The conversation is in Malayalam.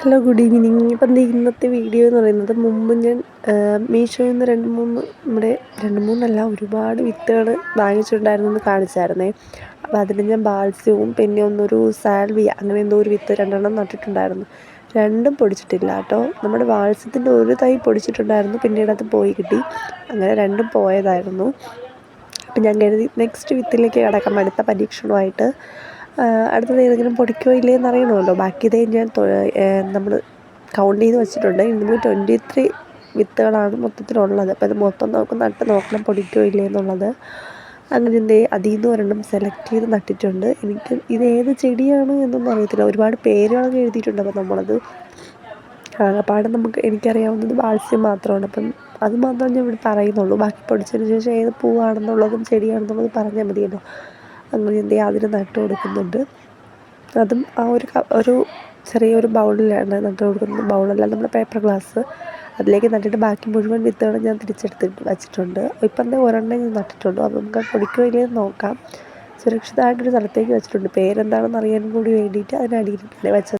Hello, good evening. ഇപ്പം ദേ ഇന്നത്തെ വീഡിയോ എന്ന് പറയുന്നത്, മുമ്പ് ഞാൻ മീഷോയിൽ നിന്ന് രണ്ട് മൂന്നല്ല ഒരുപാട് വിത്തുകൾ വാങ്ങിച്ചിട്ടുണ്ടായിരുന്നു കാണിച്ചായിരുന്നേ. അപ്പോൾ അതിന് ഞാൻ ബാൾസ്യവും പിന്നെ ഒന്നൊരു സാൽവിയ അങ്ങനെ എന്തോ ഒരു വിത്ത് രണ്ടെണ്ണം നട്ടിട്ടുണ്ടായിരുന്നു. രണ്ടും പൊടിച്ചിട്ടില്ല കേട്ടോ. നമ്മുടെ വാൾസ്യത്തിൻ്റെ ഒരു തൈ പൊടിച്ചിട്ടുണ്ടായിരുന്നു, പിന്നീട് അത് പോയി കിട്ടി. അങ്ങനെ രണ്ടും പോയതായിരുന്നു. അപ്പം ഞാൻ കരുതി നെക്സ്റ്റ് വിത്തിലേക്ക് കിടക്കാം, അടുത്ത പരീക്ഷണമായിട്ട്. അടുത്തത് ഏതെങ്കിലും പൊടിക്കോ ഇല്ലേ എന്നറിയണമല്ലോ. ബാക്കി ഇതേ ഞാൻ നമ്മൾ കൗണ്ട് ചെയ്ത് വെച്ചിട്ടുണ്ട്. 223 വിത്തുകളാണ് മൊത്തത്തിലുള്ളത്. അപ്പോൾ ഇത് മൊത്തം നമുക്ക് നട്ട് നോക്കണം പൊടിക്കോ ഇല്ലേ എന്നുള്ളത്. അങ്ങനെ അതിൽ നിന്ന് ഒരെണ്ണം സെലക്ട് ചെയ്ത് നട്ടിട്ടുണ്ട്. എനിക്ക് ഇത് ഏത് ചെടിയാണ് എന്നൊന്നും അറിയത്തില്ല. ഒരുപാട് പേരുകളൊക്കെ എഴുതിയിട്ടുണ്ട്. അപ്പോൾ നമ്മളത് ആകെപ്പാടെ എനിക്കറിയാവുന്നത് ബാൾസ്യം മാത്രമാണ്. അപ്പം അത് മാത്രമേ ഞാൻ ഇവിടെ പറയുന്നുള്ളൂ. ബാക്കി പൊടിച്ചതിന് ശേഷം ഏത് പൂവാണെന്നുള്ളതും ചെടിയാണെന്നുള്ളതും പറഞ്ഞാൽ മതിയല്ലോ. അങ്ങനെ അതിന് നട്ട് കൊടുക്കുന്നുണ്ട്. അതും ആ ഒരു ചെറിയൊരു ബൗളിലാണ് നട്ട് കൊടുക്കുന്നത്. ബൗളല്ല, നമ്മുടെ പേപ്പർ ഗ്ലാസ്. അതിലേക്ക് നട്ടിട്ട് ബാക്കി മുഴുവൻ വിത്തുകളും ഞാൻ തിരിച്ചെടുത്തിട്ട് വച്ചിട്ടുണ്ട്. ഇപ്പം ഒരെണ്ണം ഞാൻ നട്ടിട്ടുള്ളൂ. അപ്പോൾ നമുക്ക് പൊടിക്കോ ഇല്ലെന്ന് നോക്കാം. സുരക്ഷിതമായിട്ടൊരു സ്ഥലത്തേക്ക് വെച്ചിട്ടുണ്ട്. പേരെന്താണെന്ന് അറിയാനും കൂടി വേണ്ടിയിട്ട് അതിനടിയിലാണ് വെച്ചത്.